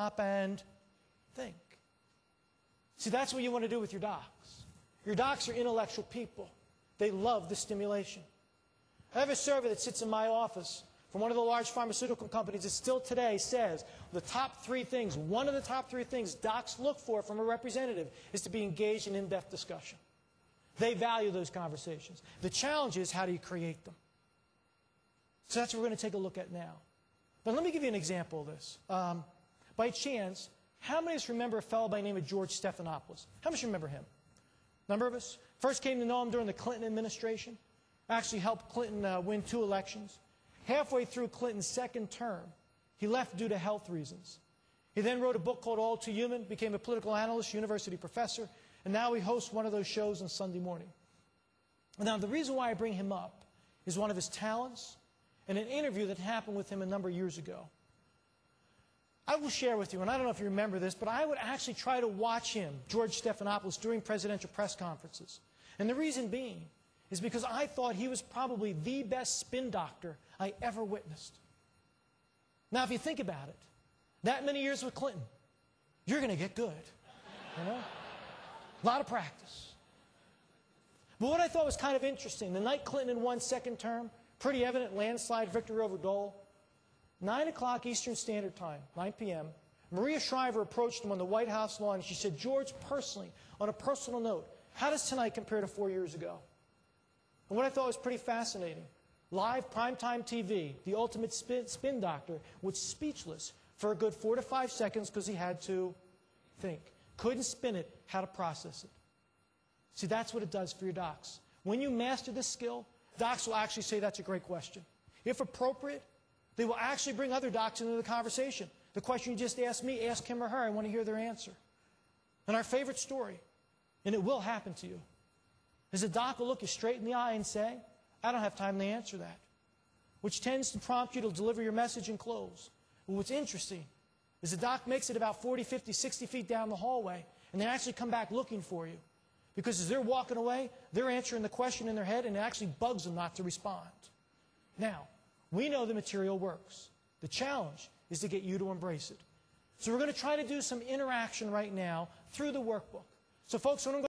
stop and think. See, that's what you want to do with your docs. Your docs are intellectual people. They love the stimulation. I have a survey that sits in my office from one of the large pharmaceutical companies that still today says the top 3 things, one of the top 3 things docs look for from a representative is to be engaged in in-depth discussion. They value those conversations. The challenge is, how do you create them? So that's what we're going to take a look at now. But let me give you an example of this. By chance, how many of us remember a fellow by the name of George Stephanopoulos? How much remember him? A number of us? First came to know him during the Clinton administration. Actually helped Clinton win 2 elections. Halfway through Clinton's 2nd term, he left due to health reasons. He then wrote a book called All Too Human, became a political analyst, university professor, and now he hosts one of those shows on Sunday morning. Now, the reason why I bring him up is one of his talents and an interview that happened with him a number of years ago. I will share with you, and I don't know if you remember this, but I would actually try to watch him, George Stephanopoulos, during presidential press conferences. And the reason being is because I thought he was probably the best spin doctor I ever witnessed. Now, if you think about it, that many years with Clinton, you're going to get good. You know? A lot of practice. But what I thought was kind of interesting, the night Clinton won 2nd term, pretty evident landslide victory over Dole, 9 o'clock Eastern Standard Time, 9 p.m., Maria Shriver approached him on the White House lawn and she said, George, personally, on a personal note, how does tonight compare to 4 years ago? And what I thought was pretty fascinating, live primetime TV, the ultimate spin doctor was speechless for a good 4 to 5 seconds because he had to think. Couldn't spin it, how to process it. See, that's what it does for your docs. When you master this skill, docs will actually say that's a great question. If appropriate, they will actually bring other docs into the conversation. The question you just asked me, ask him or her. I want to hear their answer. And our favorite story, and it will happen to you, is a doc will look you straight in the eye and say, I don't have time to answer that, which tends to prompt you to deliver your message and close. But what's interesting is the doc makes it about 40, 50, 60 feet down the hallway, and they actually come back looking for you. Because as they're walking away, they're answering the question in their head, and it actually bugs them not to respond. Now, we know the material works. The challenge is to get you to embrace it. So we're going to try to do some interaction right now through the workbook. So folks, what I'm going to